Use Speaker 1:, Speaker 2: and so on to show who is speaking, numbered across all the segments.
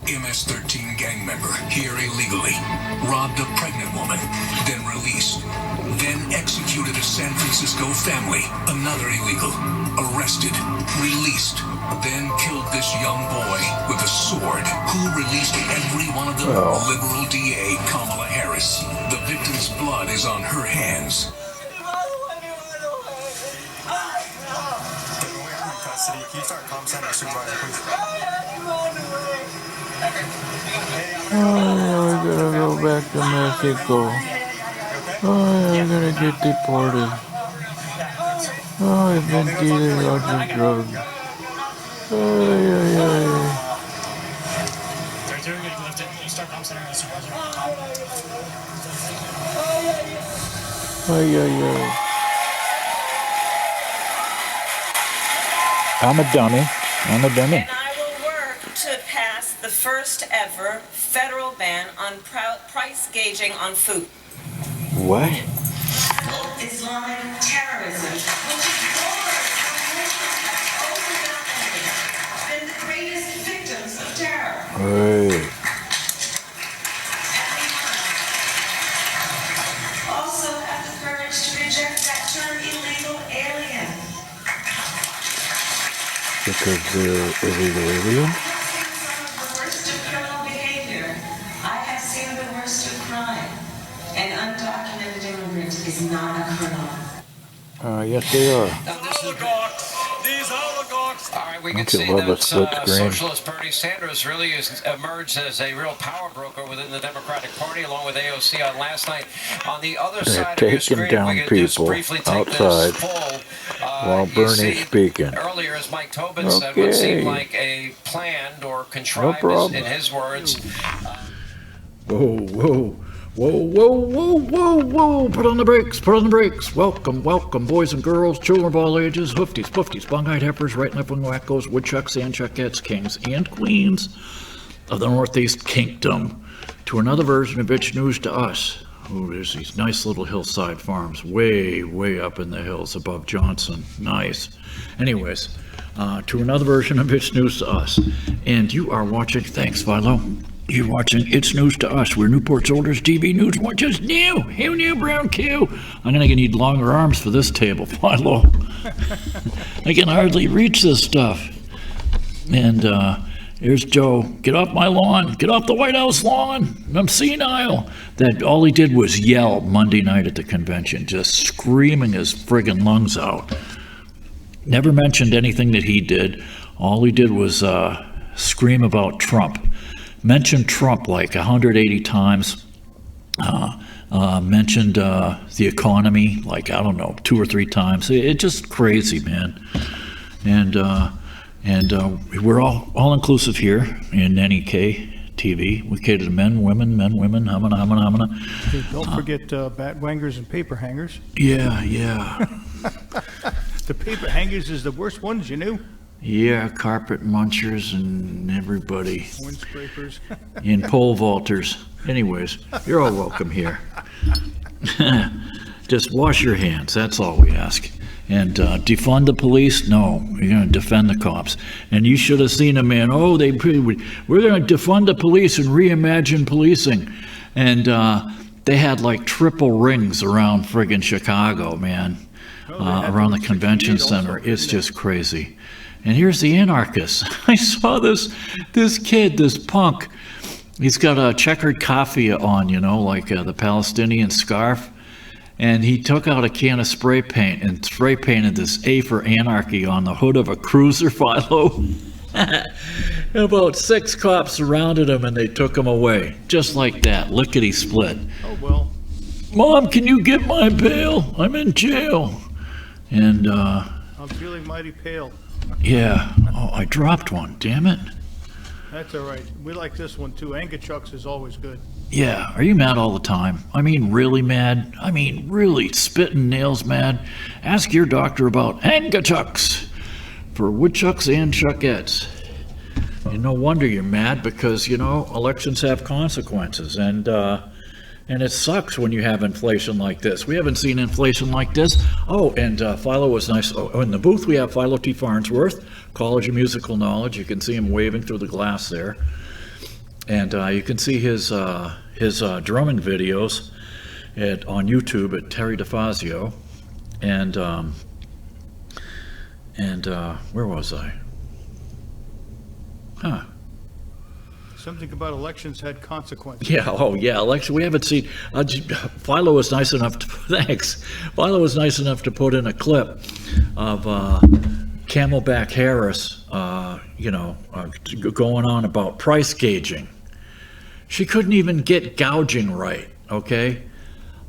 Speaker 1: MS-13 gang member, here illegally, robbed a pregnant woman, then released, then executed a San Francisco family, another illegal, arrested, released, then killed this young boy with a sword, who released every one of them, liberal DA Kamala Harris. The victim's blood is on her hands.
Speaker 2: Can you start calm center supervisor, please?
Speaker 3: Oh, I gotta go back to Mexico. Oh, I'm gonna get deported. Oh, I've been dealing lots of drugs. I'm a dummy.
Speaker 4: And I will work to pass the first ever federal ban on price gauging on food.
Speaker 3: What?
Speaker 4: Islamic terrorism, which has been the greatest victims of terror.
Speaker 3: Right.
Speaker 4: Also have the courage to reject that term illegal alien.
Speaker 3: Because they're illegal alien?
Speaker 4: The worst of criminal behavior. I have seen the worst of crime. An undocumented immigrant is not a criminal.
Speaker 3: Yes, they are.
Speaker 5: These oligarchs. All right, we can
Speaker 3: Don't you
Speaker 5: see
Speaker 3: love a
Speaker 5: that
Speaker 3: split screen?
Speaker 5: Socialist Bernie Sanders really has emerged as a real power broker within the Democratic Party, along with AOC on last night. On the other
Speaker 3: They're
Speaker 5: side of your
Speaker 3: taking
Speaker 5: screen,
Speaker 3: down
Speaker 5: we can just
Speaker 3: people
Speaker 5: briefly take
Speaker 3: outside
Speaker 5: this poll.
Speaker 3: while
Speaker 5: You
Speaker 3: Bernie's
Speaker 5: see
Speaker 3: speaking.
Speaker 5: Earlier, as Mike Tobin said, what seemed like a planned or contrived, in his words.
Speaker 3: Whoa. Put on the brakes. Welcome, boys and girls, children of all ages, hoofties, pufties, bung-eyed heifers, right left-wing wackos, woodchucks, and chuckettes, kings and queens of the Northeast Kingdom, to another version of It's News to Us. Oh, there's these nice little hillside farms way up in the hills above Johnson. Nice. Anyways, to another version of It's News to Us. And you are watching, thanks, Philo. You're watching It's News to Us, where Newport Shoulders TV News watches new. Who knew, Brown Q? I'm going to need longer arms for this table, Philo. I can hardly reach this stuff. And here's Joe. Get off my lawn. Get off the White House lawn. I'm senile. That all he did was yell Monday night at the convention, just screaming his friggin' lungs out. Never mentioned anything that he did. All he did was scream about Trump. Mentioned Trump like 180 times. Mentioned the economy like, I don't know, 2 or 3 times. It's just crazy, man. And we're all inclusive here in NEK-TV. We cater to men, women, hamana.
Speaker 6: Hey, don't forget bat wangers and paper hangers.
Speaker 3: Yeah.
Speaker 6: The paper hangers is the worst ones, you knew?
Speaker 3: Yeah, carpet munchers and everybody.
Speaker 6: Wind scrapers.
Speaker 3: And pole vaulters. Anyways, you're all welcome here. Just wash your hands, that's all we ask. And defund the police? No, you're going to defend the cops. And you should have seen them, man. Oh, we're going to defund the police and reimagine policing. And they had like triple rings around friggin' Chicago, man. Around the convention center. It's just crazy. And here's the anarchist. I saw this kid, this punk. He's got a checkered keffiyeh on, like the Palestinian scarf. And he took out a can of spray paint and spray painted this A for Anarchy on the hood of a cruiser, Philo. And about 6 cops surrounded him and they took him away. Just like that, lickety split.
Speaker 6: Oh, well.
Speaker 3: Mom, can you get my bail? I'm in jail. And
Speaker 6: I'm feeling mighty pale.
Speaker 3: Yeah. Oh, I dropped one. Damn it.
Speaker 6: That's all right. We like this one too. Chucks is always good.
Speaker 3: Yeah. Are you mad all the time? I mean, really mad? I mean, really spitting nails mad? Ask your doctor about Chucks for woodchucks and chuckettes. And no wonder you're mad because, elections have consequences. And it sucks when you have inflation like this. We haven't seen inflation like this. Oh, and Philo was nice. Oh, in the booth, we have Philo T. Farnsworth, College of Musical Knowledge. You can see him waving through the glass there. And you can see his drumming videos on YouTube at Terry DeFazio. And where was I? Huh.
Speaker 6: Something about elections had consequences.
Speaker 3: Yeah, oh yeah, election, we haven't seen, Philo was nice enough to, thanks. Philo was nice enough to put in a clip of Camelback Harris, going on about price gauging. She couldn't even get gouging right, okay?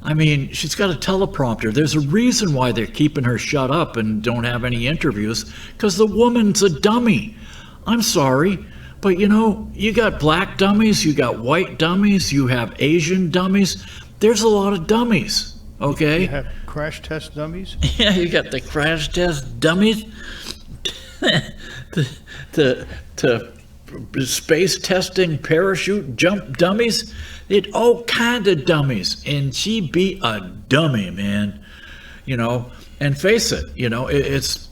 Speaker 3: I mean, she's got a teleprompter. There's a reason why they're keeping her shut up and don't have any interviews, because the woman's a dummy. I'm sorry, but you got black dummies, you got white dummies, you have Asian dummies. There's a lot of dummies, okay?
Speaker 6: You have crash test dummies?
Speaker 3: Yeah, you got the crash test dummies, the space testing parachute jump dummies, all kind of dummies, and she be a dummy, man. And face it, it's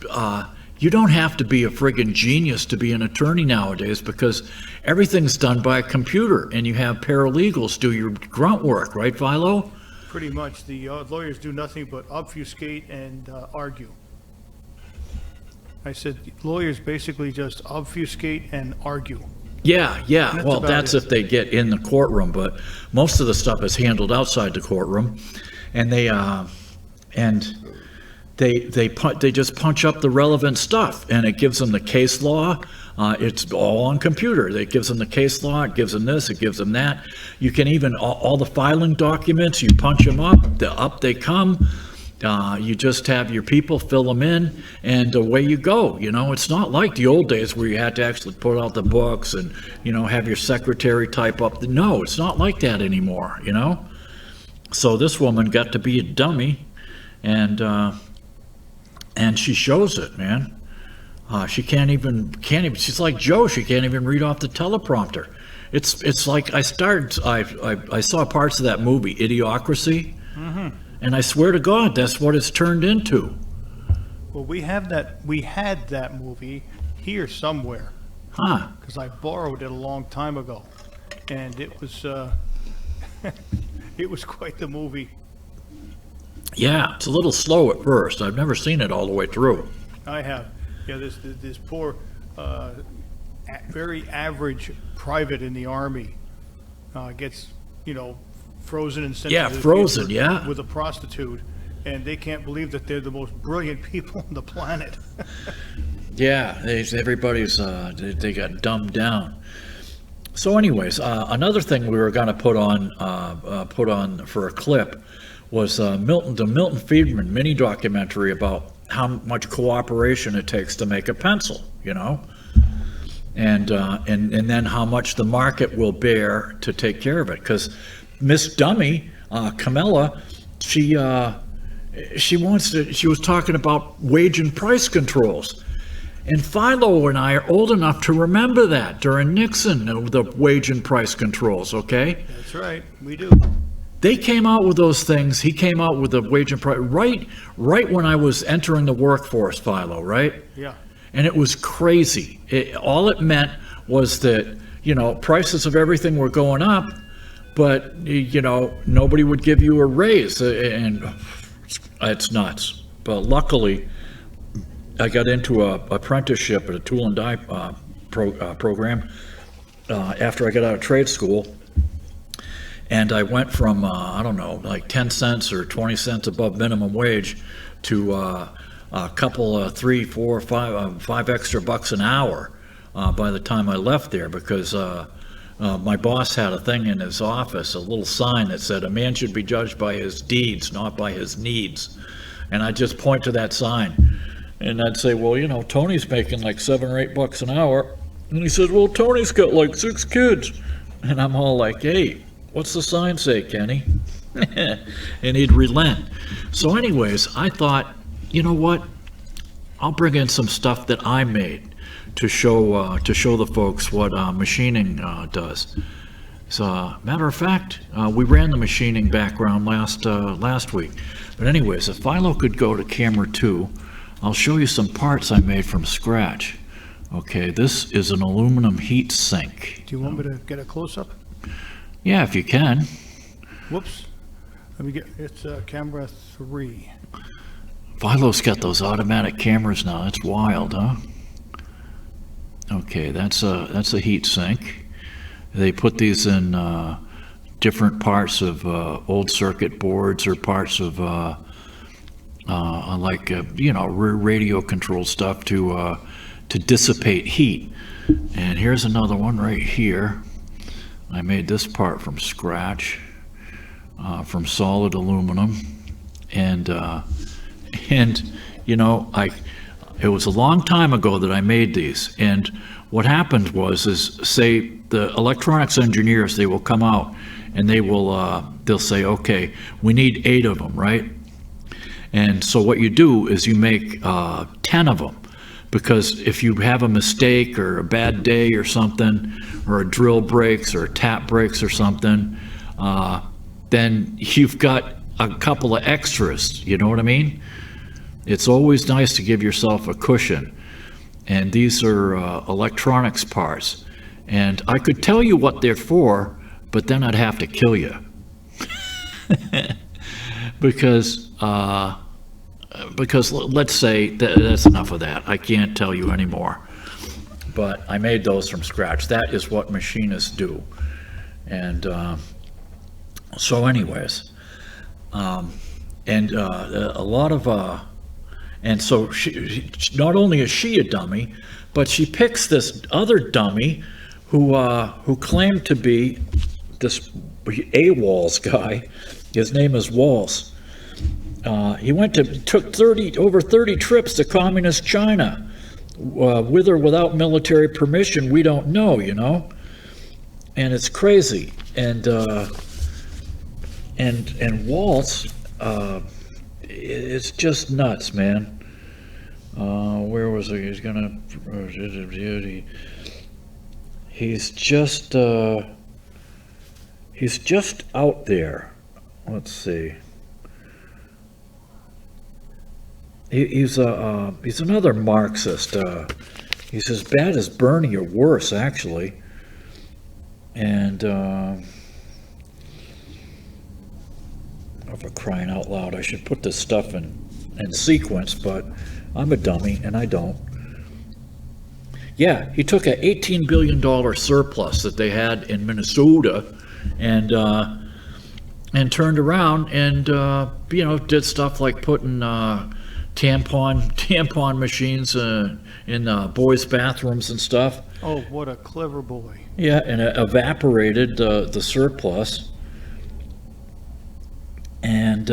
Speaker 3: you don't have to be a friggin' genius to be an attorney nowadays, because everything's done by a computer, and you have paralegals do your grunt work, right, Philo?
Speaker 6: Pretty much. The lawyers do nothing but obfuscate and argue. I said lawyers basically just obfuscate and argue.
Speaker 3: Yeah. Well, that's
Speaker 6: it.
Speaker 3: if they get in the courtroom, but most of the stuff is handled outside the courtroom, and they just punch up the relevant stuff, and it gives them the case law. It's all on computer. It gives them the case law. It gives them this. It gives them that. You can even all the filing documents. You punch them up. Up they come. You just have your people fill them in, and away you go. It's not like the old days where you had to actually put out the books and have your secretary type up. No, it's not like that anymore. So this woman got to be a dummy, and she shows it, man. She can't even. She's like Joe. She can't even read off the teleprompter. It's like I saw parts of that movie, Idiocracy. Mm-hmm. And I swear to God, that's what it's turned into.
Speaker 6: Well, we had that movie here somewhere.
Speaker 3: Huh?
Speaker 6: Because I borrowed it a long time ago, and it was it was quite the movie.
Speaker 3: Yeah, it's a little slow at first. I've never seen it all the way through.
Speaker 6: I have. Yeah, this poor, very average private in the Army gets frozen and sent to the
Speaker 3: frozen,
Speaker 6: theater with a prostitute, and they can't believe that they're the most brilliant people on the planet.
Speaker 3: Yeah, everybody's they got dumbed down. So, anyways, another thing we were going to put on for a clip was the Milton Friedman mini documentary about how much cooperation it takes to make a pencil, and then how much the market will bear to take care of it, because Miss Dummy, Camilla, she was talking about wage and price controls. And Philo and I are old enough to remember that during Nixon, the wage and price controls, okay?
Speaker 6: That's right, we do.
Speaker 3: They came out with those things. He came out with the wage and price right when I was entering the workforce, Philo, right?
Speaker 6: Yeah.
Speaker 3: And it was crazy. All it meant was that, prices of everything were going up, but nobody would give you a raise, and it's nuts. But luckily, I got into a apprenticeship at a tool and die program after I got out of trade school, and I went from like 10 cents or 20 cents above minimum wage to a couple of 3, 4, 5 extra bucks an hour by the time I left there, because my boss had a thing in his office, a little sign that said, "A man should be judged by his deeds, not by his needs." And I'd just point to that sign, and I'd say, "Well, Tony's making like $7 or $8 an hour." And he says, "Well, Tony's got like 6 kids." And I'm all like, "Hey, what's the sign say, Kenny?" And he'd relent. So anyways, I thought, you know what? I'll bring in some stuff that I made to show the folks what machining does. So, matter of fact, we ran the machining background last week. But anyways, if Philo could go to camera 2, I'll show you some parts I made from scratch. Okay, this is an aluminum heat sink.
Speaker 6: Do you want me to get a close-up?
Speaker 3: Yeah, if you can.
Speaker 6: Whoops. Let me get, it's camera 3.
Speaker 3: Philo's got those automatic cameras now. That's wild, huh? Okay, that's a heat sink. They put these in different parts of old circuit boards or parts of radio control stuff to dissipate heat. And here's another one right here. I made this part from scratch, from solid aluminum, and it was a long time ago that I made these. And what happened is say the electronics engineers, they will come out and they'll say, okay, we need 8 of them, right? And so what you do is you make 10 of them, because if you have a mistake or a bad day or something, or a drill breaks or a tap breaks or something, then you've got a couple of extras, you know what I mean? It's always nice to give yourself a cushion. And these are electronics parts. And I could tell you what they're for, but then I'd have to kill you. because let's say that's enough of that. I can't tell you anymore. But I made those from scratch. That is what machinists do. And so anyways, and a lot of, and so she not only is she a dummy, but she picks this other dummy who claimed to be this AWOLS guy. His name is Walls. He took over 30 trips to communist China, with or without military permission. We don't know, you know, and it's crazy. And Waltz, it's just nuts, man. Where was he? He's just out there. Let's see. He's another Marxist. He's as bad as Bernie or worse, actually. And for crying out loud, I should put this stuff in sequence, but I'm a dummy and I don't. Yeah, he took an $18 billion surplus that they had in Minnesota and turned around and did stuff like putting tampon machines in boys' bathrooms and stuff.
Speaker 6: Oh, what a clever boy.
Speaker 3: Yeah, and it evaporated the surplus. And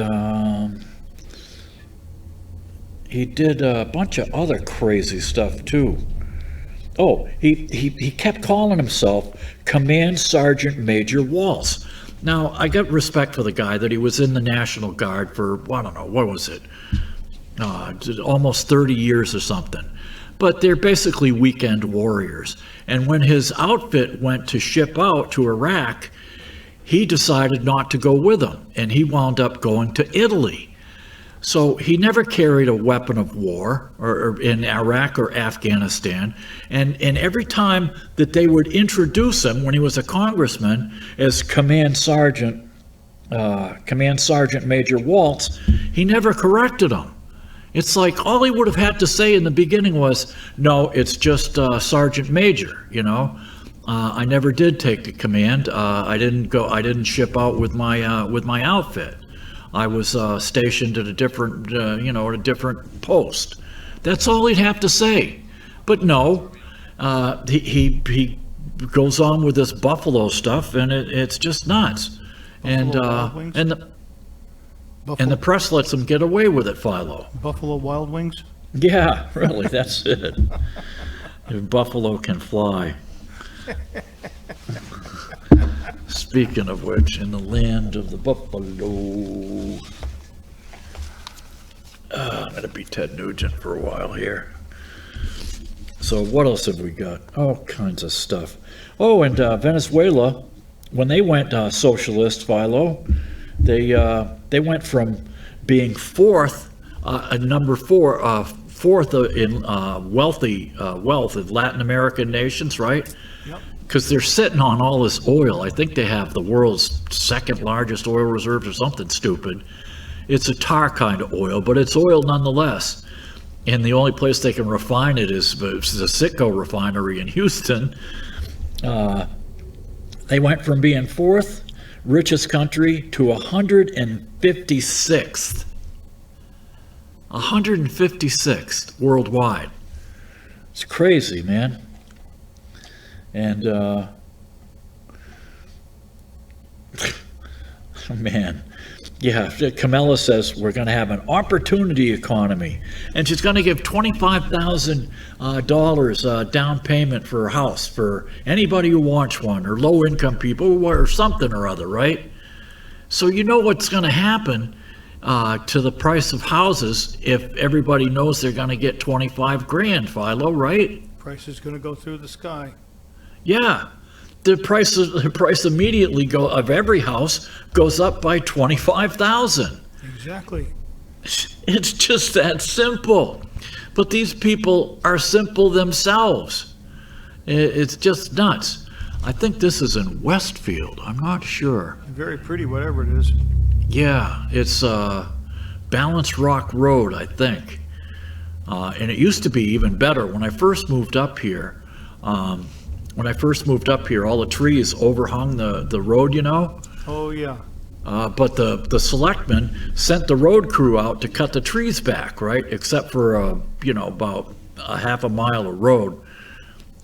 Speaker 3: he did a bunch of other crazy stuff too. Oh, he kept calling himself Command Sergeant Major Waltz. Now, I got respect for the guy that he was in the National Guard for, I don't know, what was it? Almost 30 years or something. But they're basically weekend warriors. And when his outfit went to ship out to Iraq, he decided not to go with them, and he wound up going to Italy. So he never carried a weapon of war or in Iraq or Afghanistan. And every time that they would introduce him when he was a congressman as Command Sergeant Major Waltz, he never corrected them. It's like all he would have had to say in the beginning was, no, it's just Sergeant Major, you know. I never did take the command. I didn't ship out with my outfit. I was stationed at a different, at a different post. That's all he'd have to say. But no, he goes on with this Buffalo stuff, and it's just nuts. And the press lets him get away with it, Philo.
Speaker 6: Buffalo Wild Wings?
Speaker 3: Yeah, really, that's it. If Buffalo can fly. Speaking of which, in the land of the buffalo. I'm going to be Ted Nugent for a while here. So what else have we got? All kinds of stuff. Oh, and Venezuela, when they went socialist, Philo, they went from being number four fourth in wealth of Latin American nations, right?
Speaker 6: Yep.
Speaker 3: Because they're sitting on all this oil. I think they have the world's second largest oil reserves or something stupid. It's a tar kind of oil, but it's oil nonetheless. And the only place they can refine it is the Citgo refinery in Houston. They went from being fourth richest country to 156th. 156th worldwide. It's crazy, man. And, man, yeah, Kamala says we're going to have an opportunity economy, and she's going to give $25,000 down payment for a house for anybody who wants one, or low-income people, or something or other, right? So you know what's going to happen to the price of houses if everybody knows they're going to get 25 grand, Philo, right?
Speaker 6: Price is going to go through the sky.
Speaker 3: Yeah, the price immediately of every house goes up by 25,000.
Speaker 6: Exactly.
Speaker 3: It's just that simple. But these people are simple themselves. It's just nuts. I think this is in Westfield. I'm not sure.
Speaker 6: Very pretty, whatever it is.
Speaker 3: Yeah, it's Balance Rock Road, I think. And it used to be even better. When I first moved up here, all the trees overhung the road, you know?
Speaker 6: Oh, yeah.
Speaker 3: But the selectmen sent the road crew out to cut the trees back, right? Except for, about a half a mile of road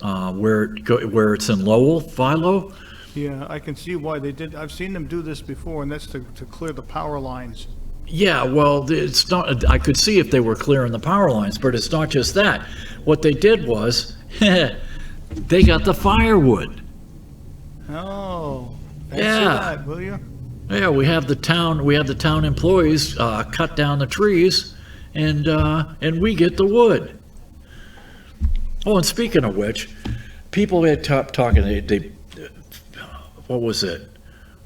Speaker 3: where it's in Lowell, Philo.
Speaker 6: Yeah, I can see why they did. I've seen them do this before, and that's to clear the power lines.
Speaker 3: Yeah, well, it's not. I could see if they were clearing the power lines, but it's not just that. What they did was, they got the firewood.
Speaker 6: Oh, answer
Speaker 3: Yeah.
Speaker 6: that, will you?
Speaker 3: Yeah, we have the town employees cut down the trees, and we get the wood. Oh, and speaking of which, people had talking. They what was it?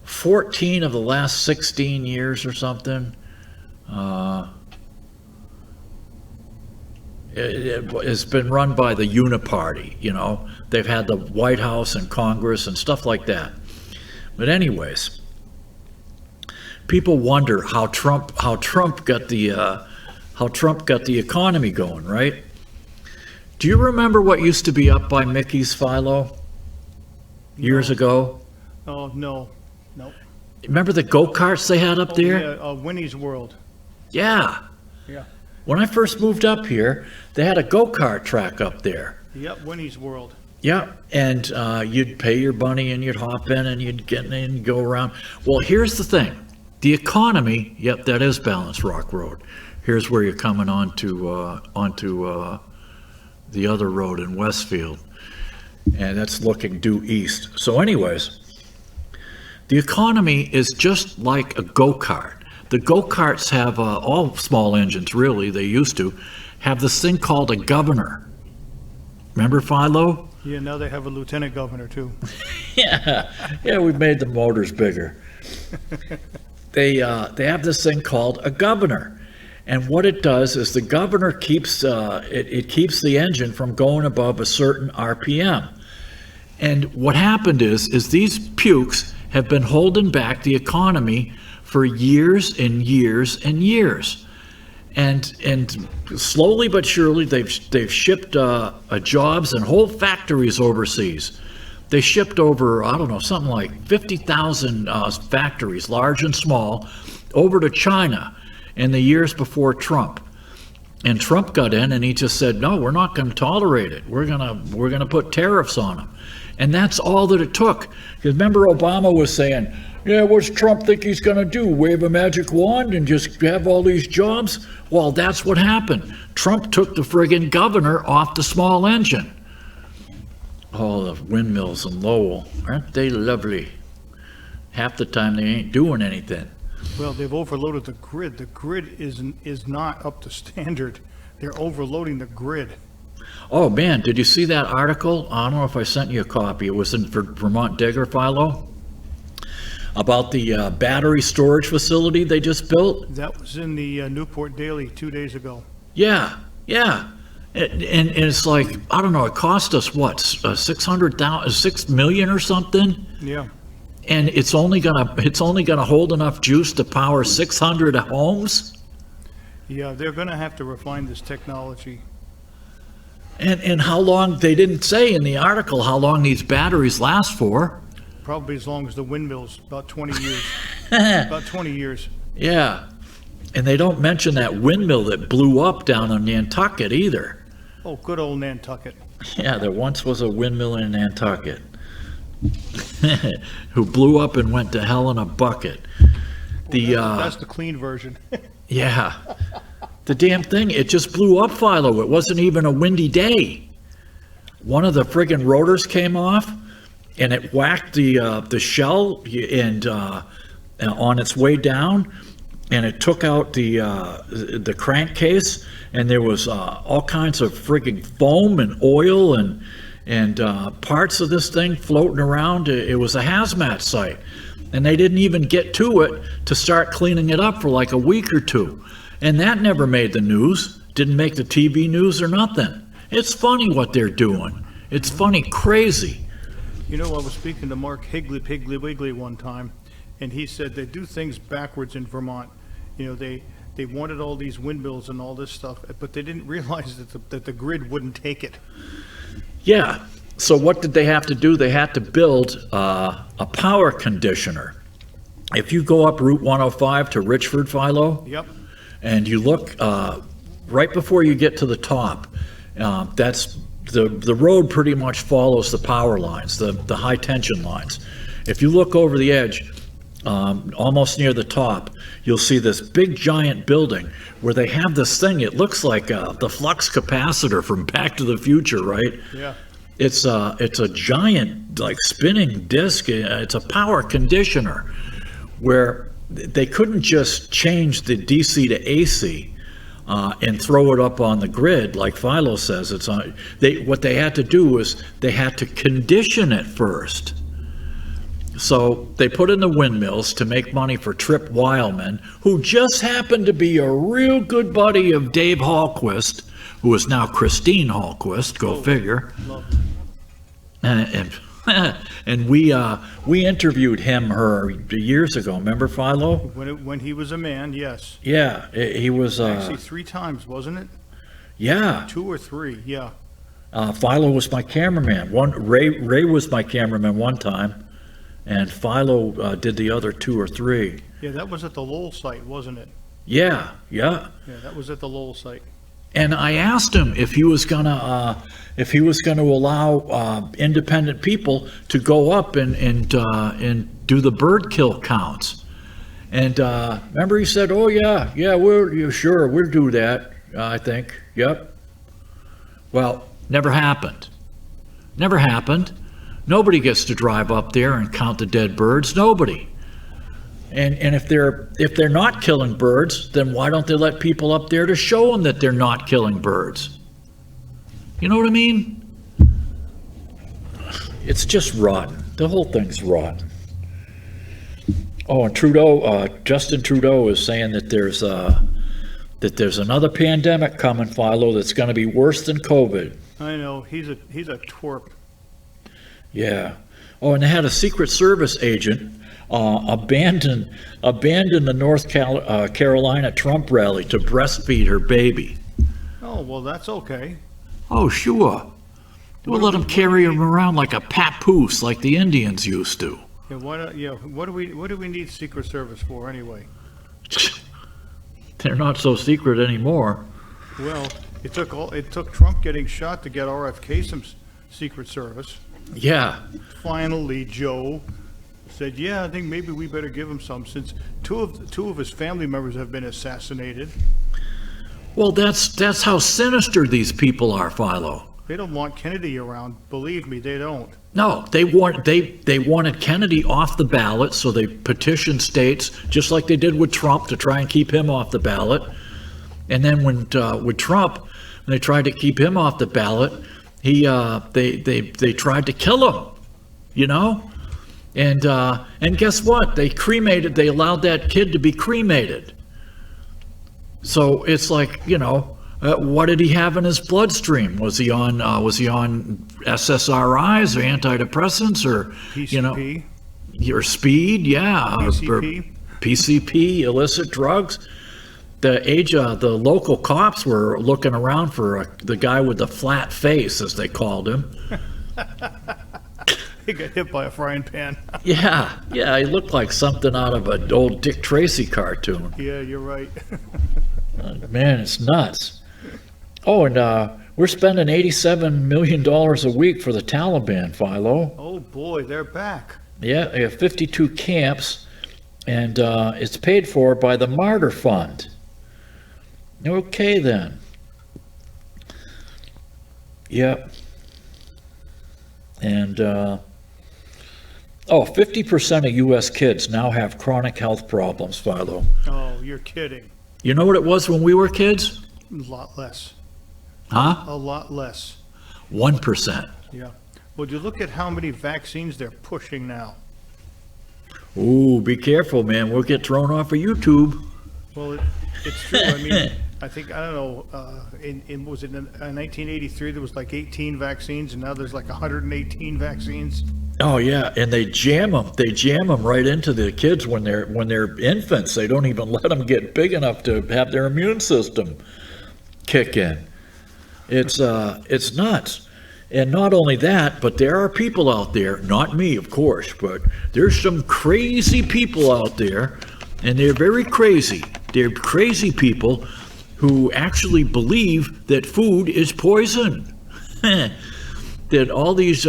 Speaker 3: 14 of the last 16 years or something. It's been run by the Uniparty, you know. They've had the White House and Congress and stuff like that. But anyways, people wonder how Trump got the economy going, right? Do you remember what used to be up by Mickey's, Philo, years ago?
Speaker 6: Oh, no. Nope.
Speaker 3: Remember the go-karts they had up there?
Speaker 6: Yeah, Winnie's World.
Speaker 3: Yeah.
Speaker 6: Yeah.
Speaker 3: When I first moved up here, they had a go-kart track up there.
Speaker 6: Yep, Winnie's World.
Speaker 3: Yeah, and you'd pay your money and you'd hop in and you'd get in and go around. Well, here's the thing. The economy, yep, that is Balance Rock Road. Here's where you're coming onto the other road in Westfield. And that's looking due east. So anyways, the economy is just like a go-kart. The go-karts have, all small engines really, they used to, have this thing called a governor. Remember, Philo?
Speaker 6: Yeah, now they have a lieutenant governor, too.
Speaker 3: Yeah, we've made the motors bigger. They have this thing called a governor. And what it does is the governor keeps, it keeps the engine from going above a certain RPM. And what happened is these pukes have been holding back the economy for years and years and years. And slowly but surely, they've shipped jobs and whole factories overseas. They shipped over, I don't know, something like 50,000 factories, large and small, over to China in the years before Trump. And Trump got in and he just said, no, we're not going to tolerate it. We're gonna put tariffs on them. And that's all that it took. Because remember, Obama was saying, yeah, what's Trump think he's going to do? Wave a magic wand and just have all these jobs? Well, that's what happened. Trump took the friggin' governor off the small engine. Oh, the windmills in Lowell, aren't they lovely? Half the time they ain't doing anything.
Speaker 6: Well, they've overloaded the grid. The grid is not up to standard. They're overloading the grid.
Speaker 3: Oh, man, did you see that article? I don't know if I sent you a copy. It was in Vermont Digger, Philo, about the battery storage facility they just built.
Speaker 6: That was in the Newport Daily 2 days ago.
Speaker 3: Yeah, Yeah. And it's like, I don't know, it cost us what, 6 million or something?
Speaker 6: Yeah.
Speaker 3: And it's only gonna hold enough juice to power 600 homes?
Speaker 6: Yeah, they're going to have to refine this technology.
Speaker 3: And how long, they didn't say in the article how long these batteries last for.
Speaker 6: Probably as long as the windmills, about 20 years. About 20 years.
Speaker 3: Yeah. And they don't mention that windmill that blew up down in Nantucket either.
Speaker 6: Oh, good old Nantucket.
Speaker 3: Yeah, there once was a windmill in Nantucket who blew up and went to hell in a bucket.
Speaker 6: That's the clean version.
Speaker 3: Yeah. The damn thing, it just blew up, Philo. It wasn't even a windy day. One of the friggin' rotors came off, and it whacked the shell and on its way down, and it took out the crankcase, and there was all kinds of friggin' foam and oil and parts of this thing floating around. It was a hazmat site. And they didn't even get to it to start cleaning it up for like a week or two. And that never made the news, didn't make the TV news or nothing. It's funny what they're doing. It's funny, crazy.
Speaker 6: You know, I was speaking to Mark Piggly Wiggly one time, and he said they do things backwards in Vermont. You know, they wanted all these windmills and all this stuff, but they didn't realize that the grid wouldn't take it.
Speaker 3: Yeah. So what did they have to do? They had to build a power conditioner. If you go up Route 105 to Richford, Philo,
Speaker 6: Yep.
Speaker 3: and you look right before you get to the top, that's the road pretty much follows the power lines, the high tension lines. If you look over the edge, almost near the top, you'll see this big giant building where they have this thing. It looks like the flux capacitor from Back to the Future, right?
Speaker 6: Yeah.
Speaker 3: It's a giant, like, spinning disc. It's a power conditioner where they couldn't just change the DC to AC and throw it up on the grid like Philo says. What they had to do was they had to condition it first. So they put in the windmills to make money for Trip Wileman, who just happened to be a real good buddy of Dave Hallquist, who is now Christine Hallquist, go figure. And we interviewed her years ago. Remember, Philo?
Speaker 6: When he was a man, yes.
Speaker 3: Yeah, he was.
Speaker 6: Actually, 3 times, wasn't it?
Speaker 3: Yeah.
Speaker 6: 2 or 3, yeah.
Speaker 3: Philo was my cameraman. Ray was my cameraman one time, and Philo did the other 2 or 3.
Speaker 6: Yeah, that was at the Lowell site, wasn't it?
Speaker 3: Yeah.
Speaker 6: Yeah, that was at the Lowell site.
Speaker 3: And I asked him if he was gonna allow independent people to go up and do the bird kill counts. And remember, he said, "Oh yeah, we'll do that. I think, yep." Well, never happened. Never happened. Nobody gets to drive up there and count the dead birds. Nobody. And if they're not killing birds, then why don't they let people up there to show them that they're not killing birds? You know what I mean? It's just rotten. The whole thing's rotten. Oh, and Justin Trudeau is saying that there's another pandemic coming, Philo, that's going to be worse than COVID.
Speaker 6: I know, he's a twerp.
Speaker 3: Yeah. Oh, and they had a Secret Service agent abandon the North Carolina Trump rally to breastfeed her baby.
Speaker 6: Oh, well, that's okay.
Speaker 3: Oh, sure. We'll let them carry him around like a papoose, like the Indians used to.
Speaker 6: Yeah, what do we need Secret Service for anyway?
Speaker 3: They're not so secret anymore.
Speaker 6: Well, it took Trump getting shot to get RFK some Secret Service.
Speaker 3: Yeah.
Speaker 6: Finally, Joe said, "Yeah, I think maybe we better give him some, since two of his family members have been assassinated."
Speaker 3: Well, that's how sinister these people are, Philo.
Speaker 6: They don't want Kennedy around. Believe me, they don't.
Speaker 3: No, they wanted Kennedy off the ballot, so they petitioned states, just like they did with Trump, to try and keep him off the ballot. And then with Trump, when they tried to keep him off the ballot, they tried to kill him, you know? And guess what? They allowed that kid to be cremated. So it's like, you know, What did he have in his bloodstream? Was he on SSRIs or antidepressants or
Speaker 6: PCP,
Speaker 3: your speed? Yeah,
Speaker 6: PCP.
Speaker 3: PCP, illicit drugs. The local cops were looking around for the guy with the flat face, as they called him.
Speaker 6: He got hit by a frying pan.
Speaker 3: Yeah, he looked like something out of an old Dick Tracy cartoon.
Speaker 6: Yeah, you're right.
Speaker 3: Man, it's nuts. Oh, and we're spending $87 million a week for the Taliban, Philo.
Speaker 6: Oh boy, they're back.
Speaker 3: Yeah, they have 52 camps, and it's paid for by the Martyr Fund. Okay, then. Yep. And 50% of U.S. kids now have chronic health problems, Philo.
Speaker 6: Oh, you're kidding.
Speaker 3: You know what it was when we were kids?
Speaker 6: A lot less.
Speaker 3: Huh?
Speaker 6: A lot less.
Speaker 3: 1%.
Speaker 6: Yeah. Well, you look at how many vaccines they're pushing now.
Speaker 3: Ooh, be careful, man. We'll get thrown off of YouTube.
Speaker 6: Well, it's true. I mean, I think, I don't know, was it in 1983, there was like 18 vaccines, and now there's like 118 vaccines.
Speaker 3: Oh yeah, and they jam them. They jam them right into the kids when they're infants. They don't even let them get big enough to have their immune system kick in. It's nuts. And not only that, but there are people out there, not me, of course, but there's some crazy people out there, and they're very crazy. They're crazy people who actually believe that food is poison. That all these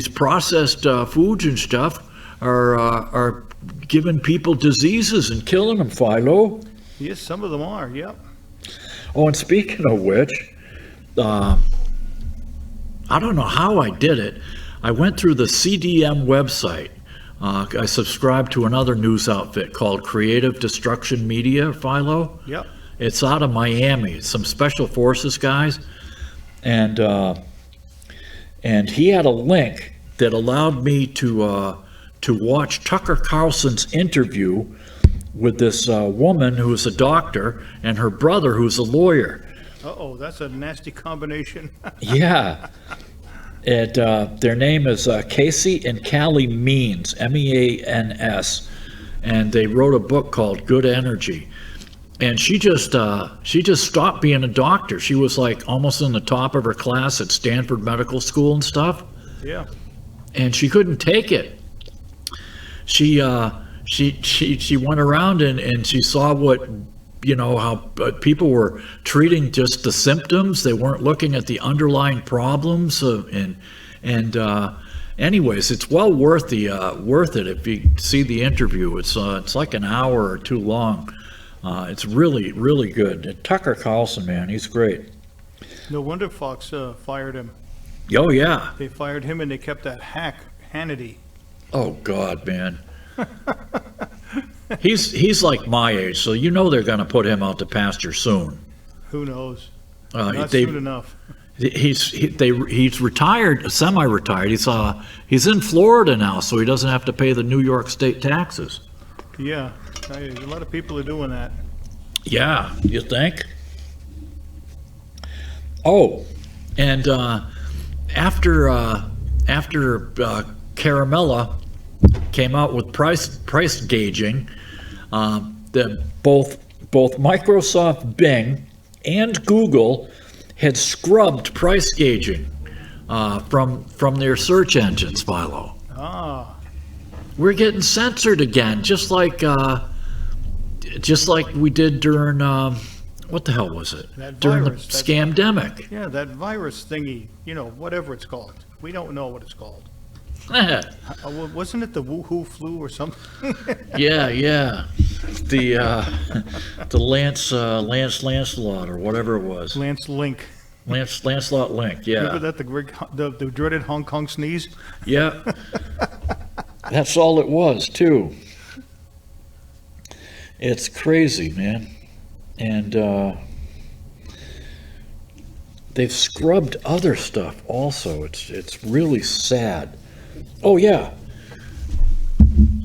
Speaker 3: processed foods and stuff are giving people diseases and killing them, Philo.
Speaker 6: Yes, some of them are, yep.
Speaker 3: Oh, and speaking of which, I don't know how I did it. I went through the CDM website. I subscribed to another news outfit called Creative Destruction Media, Philo.
Speaker 6: Yep.
Speaker 3: It's out of Miami. It's some special forces guys. And he had a link that allowed me to watch Tucker Carlson's interview with this woman who's a doctor and her brother who's a lawyer.
Speaker 6: Uh-oh, that's a nasty combination.
Speaker 3: Yeah. Their name is Casey and Callie Means, Means, and they wrote a book called Good Energy. And she just stopped being a doctor. She was like almost in the top of her class at Stanford Medical School and stuff.
Speaker 6: Yeah.
Speaker 3: And she couldn't take it. She went around and she saw what, how people were treating just the symptoms. They weren't looking at the underlying problems. Anyways, it's well worth it if you see the interview. It's like an hour or two long. It's really, really good. Tucker Carlson, man, he's great.
Speaker 6: No wonder Fox fired him.
Speaker 3: Oh yeah.
Speaker 6: They fired him and they kept that hack, Hannity.
Speaker 3: Oh God, man. He's like my age, so they're going to put him out to pasture soon.
Speaker 6: Who knows?
Speaker 3: Not
Speaker 6: soon enough.
Speaker 3: He's retired, semi-retired. He's in Florida now, so he doesn't have to pay the New York State taxes.
Speaker 6: Yeah, a lot of people are doing that.
Speaker 3: Yeah, you think? Oh, and after Caramella came out with price gauging, both Microsoft Bing and Google had scrubbed price gauging from their search engines, Philo.
Speaker 6: Ah.
Speaker 3: We're getting censored again, just like we did during what the hell was it? During the scamdemic.
Speaker 6: Yeah, that virus thingy, whatever it's called. We don't know what it's called. Wasn't it the Woohoo flu or something?
Speaker 3: Yeah. The Lancelot or whatever it was.
Speaker 6: Lance Link.
Speaker 3: Lancelot Link, yeah.
Speaker 6: Remember that, the dreaded Hong Kong sneeze?
Speaker 3: Yeah. That's all it was, too. It's crazy, man. And they've scrubbed other stuff also. It's really sad. Oh, yeah.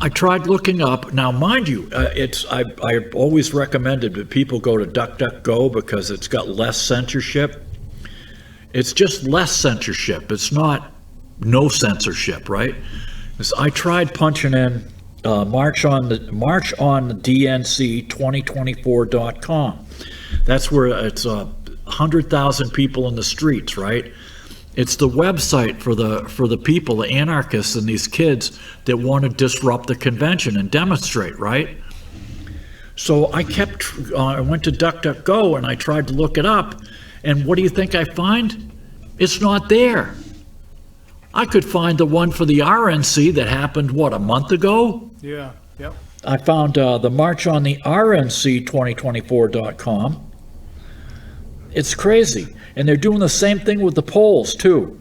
Speaker 3: I tried looking up. Now, mind you, I always recommended that people go to DuckDuckGo because it's got less censorship. It's just less censorship. It's not no censorship, right? I tried punching in March on the DNC 2024.com. That's where it's 100,000 people in the streets, right? It's the website for the people, the anarchists and these kids that want to disrupt the convention and demonstrate, right? So I went to DuckDuckGo and I tried to look it up, and what do you think I find? It's not there. I could find the one for the RNC that happened, what, a month ago?
Speaker 6: Yeah, yep.
Speaker 3: I found the March on the RNC 2024.com. It's crazy. And they're doing the same thing with the polls, too.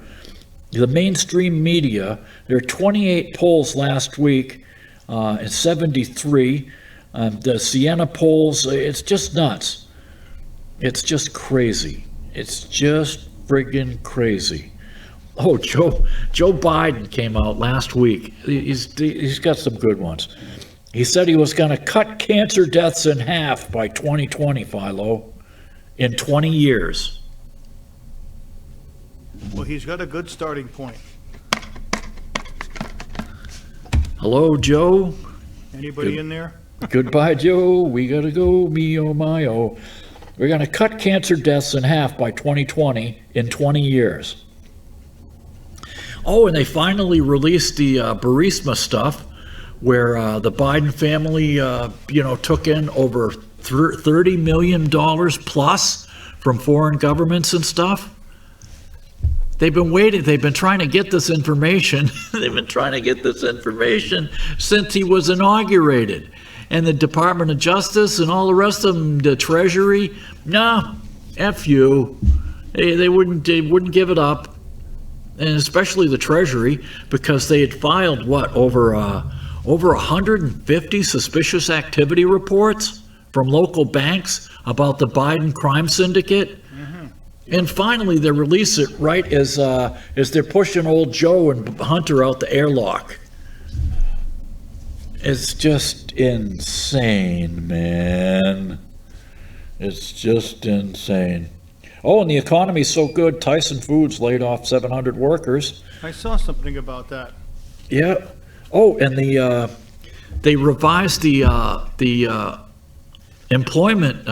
Speaker 3: The mainstream media, there are 28 polls last week, and 73. The Siena polls, it's just nuts. It's just crazy. It's just friggin' crazy. Oh, Joe Biden came out last week. He's got some good ones. He said he was going to cut cancer deaths in half by 2020, Philo, in 20 years.
Speaker 6: Well, he's got a good starting point.
Speaker 3: Hello, Joe.
Speaker 6: Anybody in there?
Speaker 3: Goodbye, Joe. We gotta go, me oh my oh. We're gonna cut cancer deaths in half by 2020 in 20 years. Oh, and they finally released the Burisma stuff, where the Biden family, took in over $30 million plus from foreign governments and stuff. They've been trying to get this information. They've been trying to get this information since he was inaugurated. And the Department of Justice and all the rest of them, the Treasury, nah, F you. They wouldn't give it up. And especially the Treasury, because they had filed, over 150 suspicious activity reports from local banks about the Biden crime syndicate. And finally, they release it right as they're pushing old Joe and Hunter out the airlock. It's just insane, man. It's just insane. Oh, and the economy's so good, Tyson Foods laid off 700 workers.
Speaker 6: I saw something about that.
Speaker 3: Yeah. Oh, and they revised the employment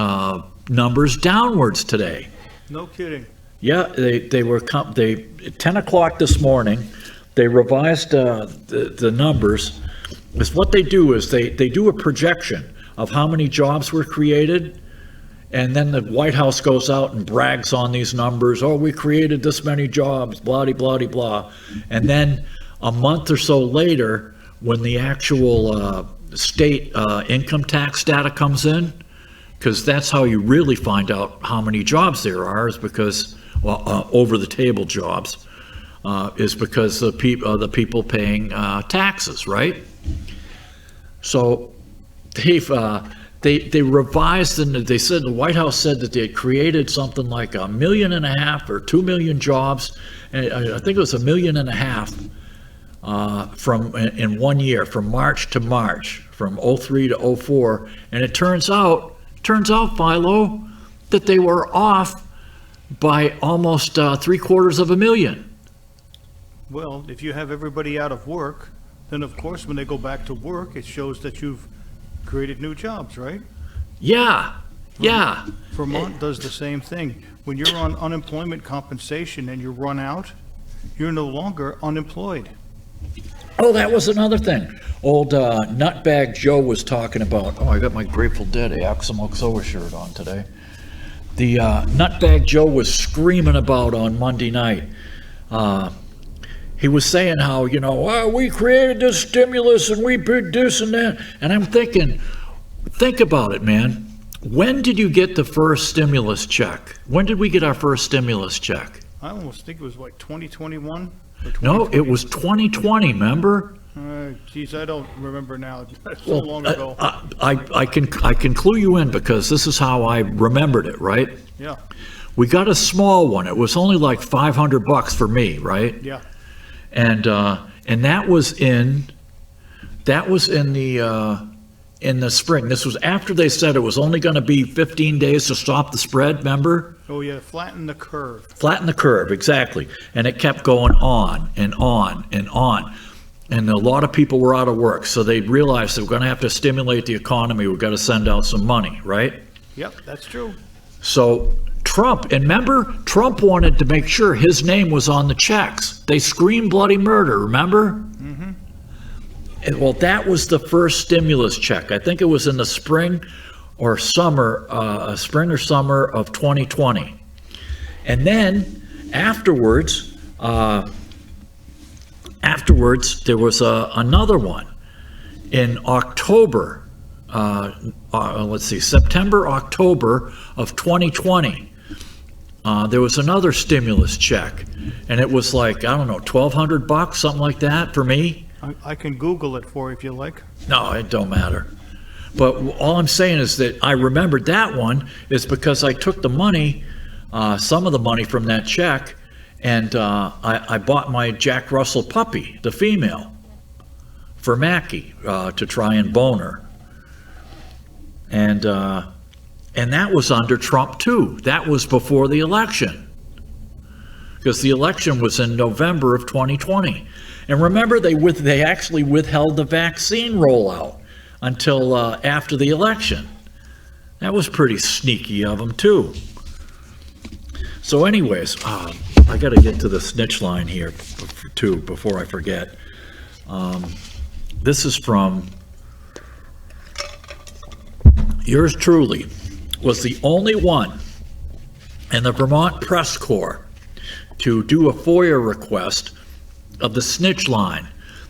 Speaker 3: numbers downwards today.
Speaker 6: No kidding.
Speaker 3: Yeah, they were 10 o'clock this morning. They revised the numbers. Is what they do is they do a projection of how many jobs were created, and then the White House goes out and brags on these numbers. Oh, we created this many jobs, blah, blah, blah, blah. And then a month or so later, when the actual state income tax data comes in, because that's how you really find out how many jobs there are, is because, over-the-table jobs, is because the people paying taxes, right? So they revised, and they said, the White House said that they had created something like 1.5 million or 2 million jobs, and I think it was 1.5 million in 1 year, from March to March, from 03 to 04, and it turns out, Philo, that they were off by almost 750,000.
Speaker 6: Well, if you have everybody out of work, then of course when they go back to work, it shows that you've created new jobs, right?
Speaker 3: Yeah.
Speaker 6: Vermont does the same thing. When you're on unemployment compensation and you run out, you're no longer unemployed.
Speaker 3: Oh, that was another thing. Old Nutbag Joe was talking about. Oh, I got my Grateful Dead Axel shirt on today. The Nutbag Joe was screaming about on Monday night. He was saying how, we created this stimulus and we did this and that. And I'm thinking, think about it, man. When did you get the first stimulus check? When did we get our first stimulus check?
Speaker 6: I almost think it was like 2021.
Speaker 3: No, it was 2020, remember?
Speaker 6: Geez, I don't remember now. It's so long ago.
Speaker 3: I can clue you in, because this is how I remembered it, right?
Speaker 6: Yeah.
Speaker 3: We got a small one. It was only like $500 for me, right?
Speaker 6: Yeah.
Speaker 3: And that was in That was in the spring. This was after they said it was only going to be 15 days to stop the spread, remember?
Speaker 6: Oh, yeah, flatten the curve.
Speaker 3: Flatten the curve, exactly. And it kept going on and on and on. And a lot of people were out of work, so they realized they were going to have to stimulate the economy. We've got to send out some money, right?
Speaker 6: Yep, that's true.
Speaker 3: So Trump, and remember, Trump wanted to make sure his name was on the checks. They screamed bloody murder, remember? Mm-hmm. Well, that was the first stimulus check. I think it was in the spring or summer of 2020. And then afterwards, there was another one in October. September, October of 2020. There was another stimulus check, and it was like, I don't know, $1,200, something like that for me.
Speaker 6: I can Google it for you if you like.
Speaker 3: No, it don't matter. But all I'm saying is that I remembered that one is because I took the money, some of the money from that check, and I bought my Jack Russell puppy, the female, for Mackie to try and bone her. And that was under Trump too. That was before the election, because the election was in November of 2020. And remember, they actually withheld the vaccine rollout until after the election. That was pretty sneaky of them too. So anyways, I got to get to the snitch line here too before I forget. This is from yours truly, was the only one in the Vermont Press Corps to do a FOIA request of the snitch line,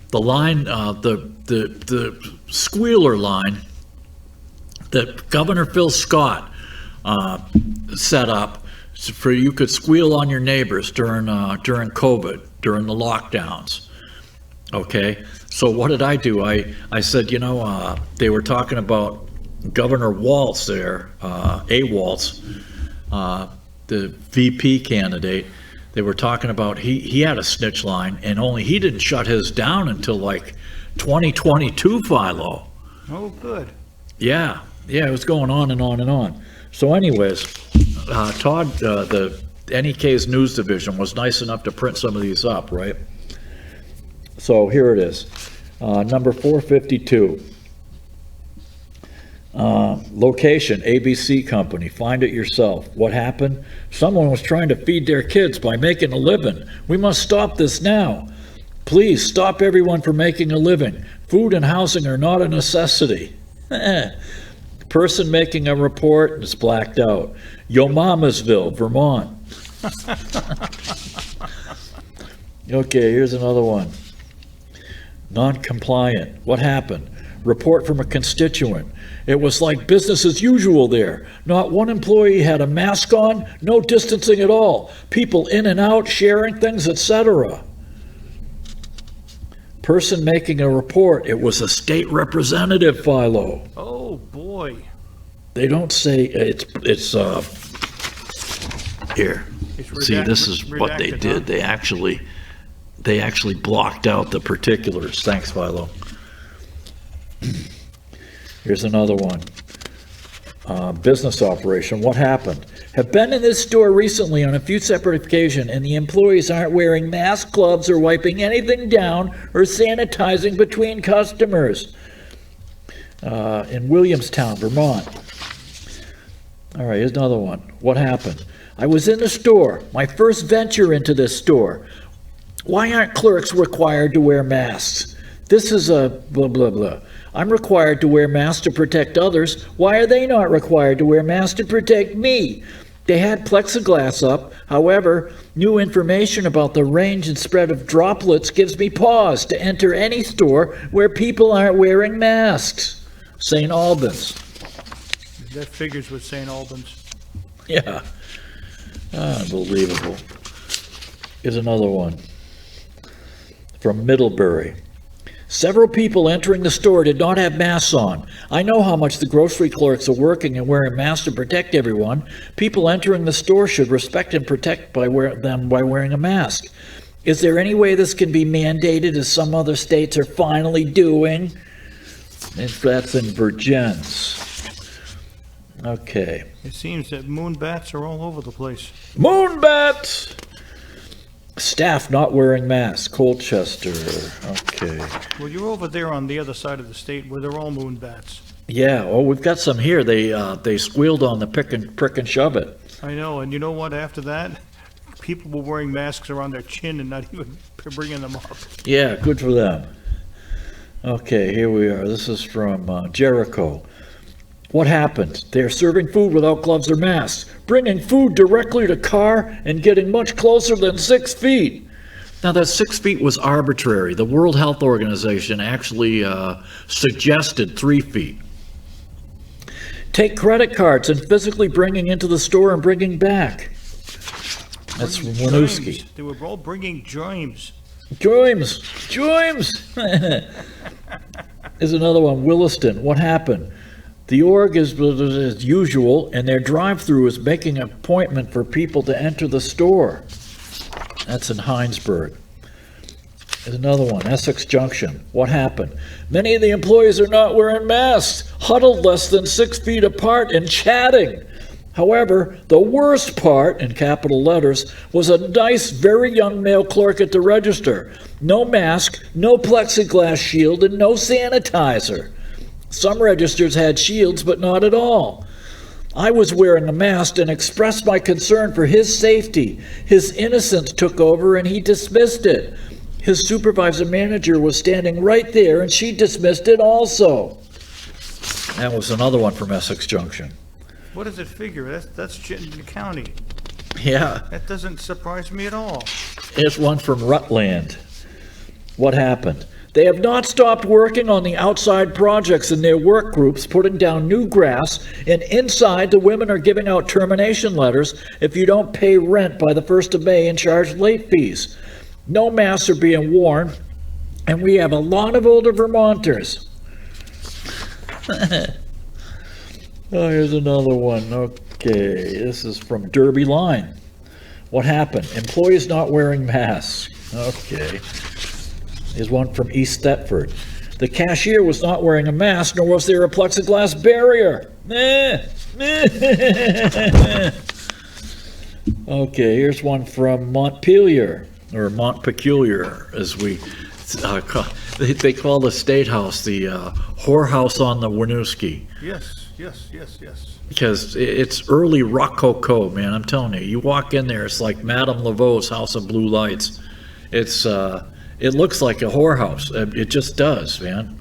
Speaker 3: the line, the squealer line that Governor Phil Scott set up for you could squeal on your neighbors during COVID, during the lockdowns. Okay, so what did I do? I said, they were talking about Governor Waltz there, Waltz, the VP candidate. They were talking about he had a snitch line, and only he didn't shut his down until like 2022, Philo.
Speaker 6: Oh, good.
Speaker 3: Yeah, it was going on and on and on. So anyways, Todd, the NEK's news division was nice enough to print some of these up, right? So here it is, number 452. Location, ABC Company, find it yourself. What happened? Someone was trying to feed their kids by making a living. We must stop this now. Please stop everyone from making a living. Food and housing are not a necessity. Person making a report is blacked out. Yomamasville, Vermont. Okay, here's another one. Non-compliant. What happened? Report from a constituent. It was like business as usual there. Not one employee had a mask on, no distancing at all. People in and out, sharing things, etc. Person making a report. It was a state representative, Philo.
Speaker 6: Oh, boy.
Speaker 3: They don't say it's here. See, this is what they did. Huh? They actually blocked out the particulars. Thanks, Philo. Here's another one. Business operation. What happened? Have been in this store recently on a few separate occasions, and the employees aren't wearing masks, gloves, or wiping anything down or sanitizing between customers. In Williamstown, Vermont. All right, here's another one. What happened? I was in the store, my first venture into this store. Why aren't clerks required to wear masks? This is a blah, blah, blah. I'm required to wear masks to protect others. Why are they not required to wear masks to protect me? They had plexiglass up. However, new information about the range and spread of droplets gives me pause to enter any store where people aren't wearing masks. St. Albans.
Speaker 6: That figures with St. Albans.
Speaker 3: Yeah. Unbelievable. Here's another one. From Middlebury. Several people entering the store did not have masks on. I know how much the grocery clerks are working and wearing masks to protect everyone. People entering the store should respect and protect them by wearing a mask. Is there any way this can be mandated, as some other states are finally doing? That's in Virgins. Okay.
Speaker 6: It seems that moon bats are all over the place.
Speaker 3: Moonbats! Staff not wearing masks, Colchester. Okay.
Speaker 6: Well, you're over there on the other side of the state where they're all moon bats.
Speaker 3: Yeah, well, we've got some here. They squealed on the prick and shove it.
Speaker 6: I know, and you know what? After that, people were wearing masks around their chin and not even bringing them up.
Speaker 3: Yeah, good for them. Okay, here we are. This is from Jericho. What happened? They're serving food without gloves or masks, bringing food directly to car and getting much closer than 6 feet. Now, that 6 feet was arbitrary. The World Health Organization actually suggested 3 feet. Take credit cards and physically bringing into the store and bringing back. That's from Winooski.
Speaker 6: Germs. They were all bringing germs.
Speaker 3: Joims! Is another one. Williston. What happened? The org is as usual, and their drive-through is making an appointment for people to enter the store. That's in Heinsberg. There's another one, Essex Junction. What happened? Many of the employees are not wearing masks, huddled less than 6 feet apart and chatting. However, the worst part, in capital letters, was a nice, very young male clerk at the register. No mask, no plexiglass shield, and no sanitizer. Some registers had shields, but not at all. I was wearing a mask and expressed my concern for his safety. His innocence took over and he dismissed it. His supervisor manager was standing right there and she dismissed it also. That was another one from Essex Junction.
Speaker 6: What does it figure? That's Chittenden County.
Speaker 3: Yeah,
Speaker 6: That doesn't surprise me at all.
Speaker 3: here's one from Rutland. What happened? They have not stopped working on the outside projects in their work groups, putting down new grass, and inside the women are giving out termination letters if you don't pay rent by the 1st of May and charge late fees. No masks are being worn, and we have a lot of older Vermonters. Oh, here's another one. Okay, this is from Derby Line. What happened? Employees not wearing masks. Okay. Here's one from East Thetford. The cashier was not wearing a mask, nor was there a plexiglass barrier. Okay, here's one from Montpelier, or Montpeculiar, as we they call the State House the whorehouse on the Winooski.
Speaker 6: Yes.
Speaker 3: Because it's early Rococo, man, I'm telling you. You walk in there, it's like Madame Laveau's House of Blue Lights. It looks like a whorehouse. It just does, man.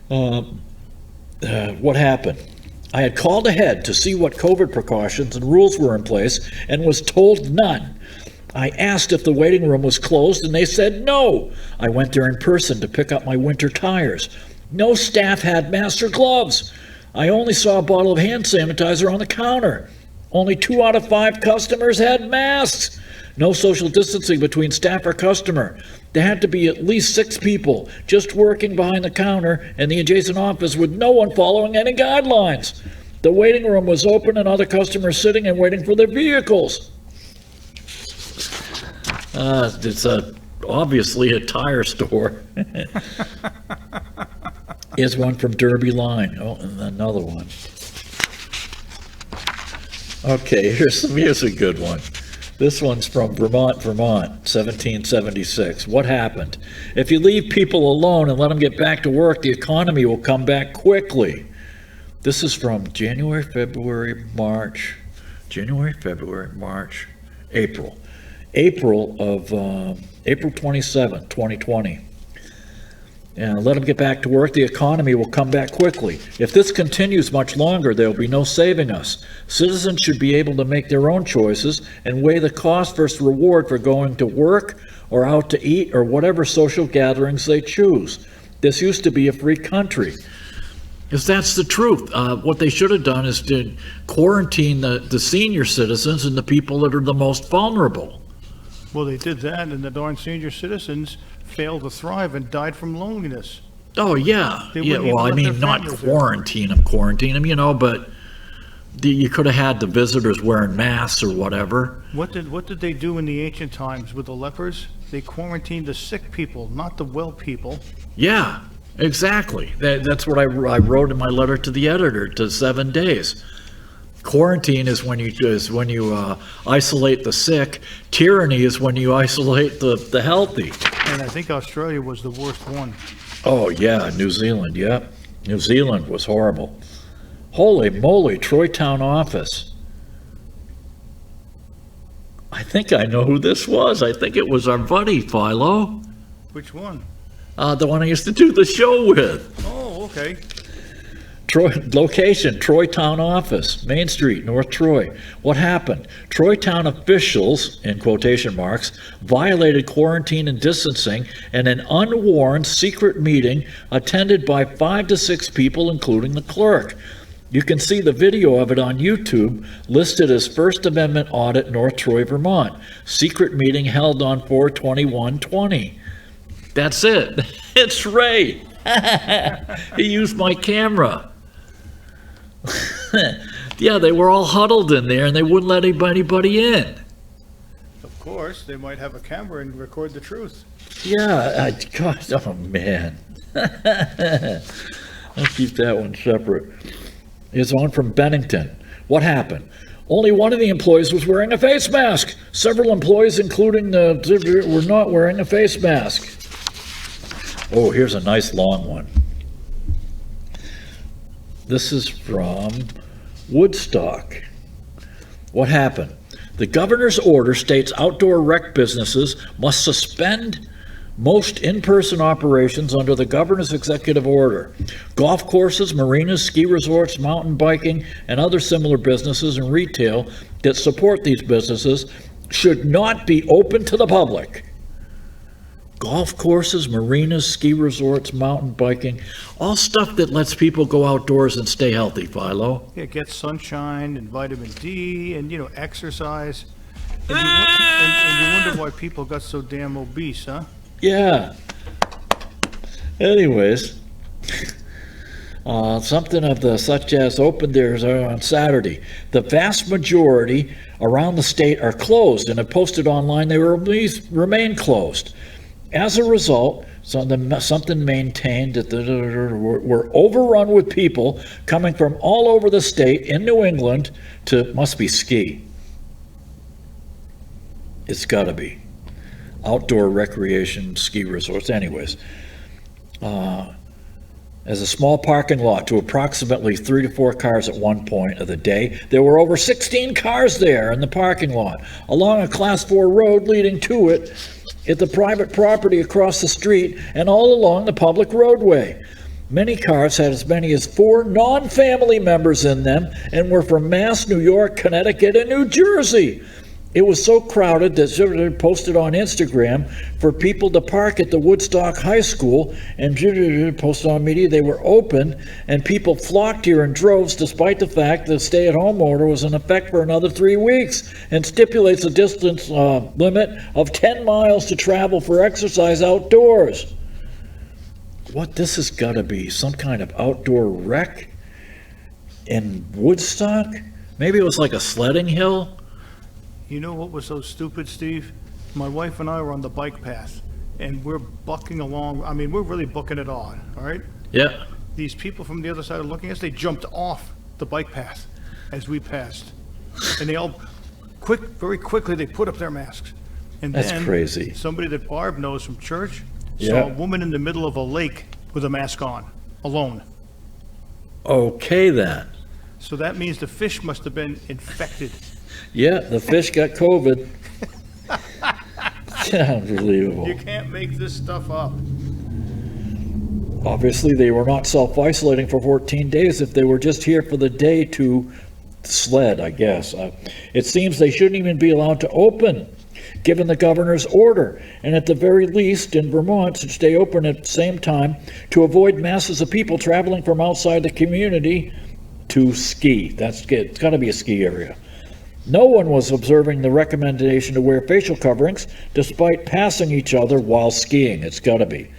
Speaker 3: What happened? I had called ahead to see what COVID precautions and rules were in place and was told none. I asked if the waiting room was closed and they said no. I went there in person to pick up my winter tires. No staff had masks or gloves. I only saw a bottle of hand sanitizer on the counter. Only 2 out of 5 customers had masks. No social distancing between staff or customer. There had to be at least 6 people just working behind the counter in the adjacent office with no one following any guidelines. The waiting room was open and other customers sitting and waiting for their vehicles. It's obviously a tire store. Here's one from Derby Line. Oh, and another one. Okay, here's a good one. This one's from Vermont, 1776. What happened? If you leave people alone and let them get back to work, the economy will come back quickly. This is from January, February, March, April. April 27, 2020. And let them get back to work, the economy will come back quickly. If this continues much longer, there will be no saving us. Citizens should be able to make their own choices and weigh the cost versus reward for going to work or out to eat or whatever social gatherings they choose. This used to be a free country. Because that's the truth. What they should have done is to quarantine the senior citizens and the people that are the most vulnerable.
Speaker 6: Well, they did that, and the darn senior citizens failed to thrive and died from loneliness.
Speaker 3: Oh, yeah.
Speaker 6: They
Speaker 3: Yeah,
Speaker 6: wouldn't
Speaker 3: well, I
Speaker 6: even let
Speaker 3: mean,
Speaker 6: their
Speaker 3: not
Speaker 6: families there.
Speaker 3: quarantine them, but you could have had the visitors wearing masks or whatever.
Speaker 6: What did they do in the ancient times with the lepers? They quarantined the sick people, not the well people.
Speaker 3: Yeah. Exactly. That's what I wrote in my letter to the editor, to 7 days. Quarantine is when you isolate the sick. Tyranny is when you isolate the healthy.
Speaker 6: And I think Australia was the worst one.
Speaker 3: Oh, yeah, New Zealand, yeah. New Zealand was horrible. Holy moly, Troy Town office. I think I know who this was. I think it was our buddy, Philo.
Speaker 6: Which one?
Speaker 3: The one I used to do the show with.
Speaker 6: Oh, okay.
Speaker 3: Troy, location, Troy Town office, Main Street, North Troy. What happened? Troy Town officials, in quotation marks, violated quarantine and distancing in an unwarned secret meeting attended by 5 to 6 people, including the clerk. You can see the video of it on YouTube, listed as First Amendment audit, North Troy, Vermont. Secret meeting held on 4/21/20. That's it. It's Ray. He used my camera. Yeah, they were all huddled in there and they wouldn't let anybody in.
Speaker 6: Of course, they might have a camera and record the truth.
Speaker 3: Yeah, God, oh man. I'll keep that one separate. It's on from Bennington. What happened? Only one of the employees was wearing a face mask. Several employees, including the were not wearing a face mask. Oh, here's a nice long one. This is from Woodstock. What happened? The governor's order states outdoor rec businesses must suspend most in-person operations under the governor's executive order. Golf courses, marinas, ski resorts, mountain biking, and other similar businesses and retail that support these businesses should not be open to the public. Golf courses, marinas, ski resorts, mountain biking, all stuff that lets people go outdoors and stay healthy, Philo.
Speaker 6: Yeah, get sunshine and vitamin D and, exercise. And you wonder why people got so damn obese, huh?
Speaker 3: Yeah. Anyways, something of the such as open theirs on Saturday. The vast majority around the state are closed and have posted online they will remain closed. As a result, something maintained that we're overrun with people coming from all over the state in New England to, must be ski. It's gotta be. Outdoor recreation, ski resorts, anyways. As a small parking lot to approximately 3 to 4 cars at one point of the day, there were over 16 cars there in the parking lot, along a Class 4 road leading to it, at the private property across the street, and all along the public roadway. Many cars had as many as 4 non-family members in them and were from Mass, New York, Connecticut, and New Jersey. It was so crowded that they posted on Instagram for people to park at the Woodstock High School, and posted on media they were open, and people flocked here in droves despite the fact the stay-at-home order was in effect for another 3 weeks and stipulates a distance limit of 10 miles to travel for exercise outdoors. What this has got to be, some kind of outdoor rec in Woodstock? Maybe it was like a sledding hill?
Speaker 6: You know what was so stupid, Steve? My wife and I were on the bike path, and we're bucking along. I mean, we're really bucking it on, all right?
Speaker 3: Yeah.
Speaker 6: These people from the other side are looking at us. They jumped off the bike path as we passed. And they all, very quickly, they put up their masks. And
Speaker 3: That's
Speaker 6: then
Speaker 3: crazy.
Speaker 6: Somebody that Barb knows from church
Speaker 3: Yeah.
Speaker 6: saw a woman in the middle of a lake with a mask on, alone.
Speaker 3: Okay, then.
Speaker 6: So that means the fish must have been infected.
Speaker 3: Yeah, the fish got COVID. Unbelievable.
Speaker 6: You can't make this stuff up.
Speaker 3: Obviously, they were not self-isolating for 14 days if they were just here for the day to sled, I guess. It seems they shouldn't even be allowed to open, given the governor's order, and at the very least, in Vermont, should stay open at the same time to avoid masses of people traveling from outside the community to ski. It's got to be a ski area. No one was observing the recommendation to wear facial coverings despite passing each other while skiing. It's got to be.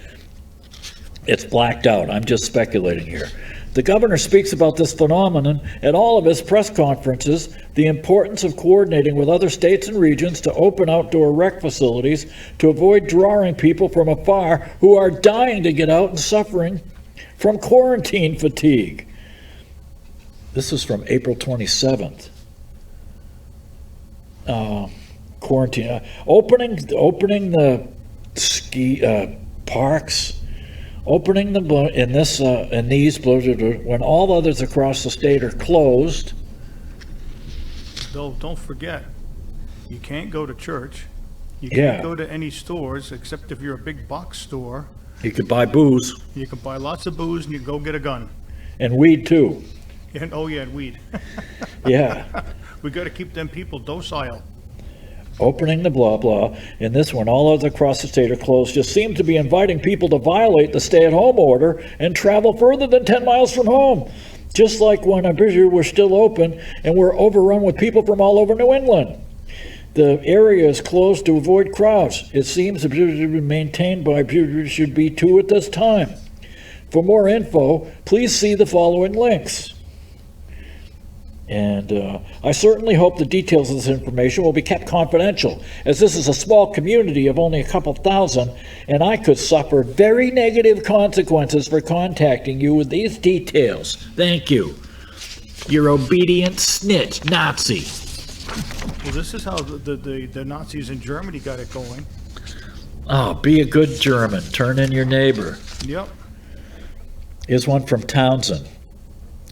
Speaker 3: It's blacked out. I'm just speculating here. The governor speaks about this phenomenon at all of his press conferences, the importance of coordinating with other states and regions to open outdoor rec facilities to avoid drawing people from afar who are dying to get out and suffering from quarantine fatigue. This is from April 27th. Quarantine. Opening the ski parks. Opening them in these when all others across the state are closed.
Speaker 6: Though, don't forget, you can't go to church. You can't go to any stores except if you're a big box store.
Speaker 3: You could buy booze.
Speaker 6: You can buy lots of booze and you go get a gun.
Speaker 3: And weed too.
Speaker 6: And and weed.
Speaker 3: Yeah.
Speaker 6: We got to keep them people docile.
Speaker 3: Opening the blah blah, and this one, all others across the state are closed, just seems to be inviting people to violate the stay-at-home order and travel further than 10 miles from home. Just like when we're still open and we're overrun with people from all over New England. The area is closed to avoid crowds. It seems to be maintained by should be 2 at this time. For more info, please see the following links. And I certainly hope the details of this information will be kept confidential, as this is a small community of only a couple thousand, and I could suffer very negative consequences for contacting you with these details. Thank you. Your obedient snitch, Nazi.
Speaker 6: Well, this is how the Nazis in Germany got it going.
Speaker 3: Oh, be a good German. Turn in your neighbor.
Speaker 6: Yep.
Speaker 3: Here's one from Townsend.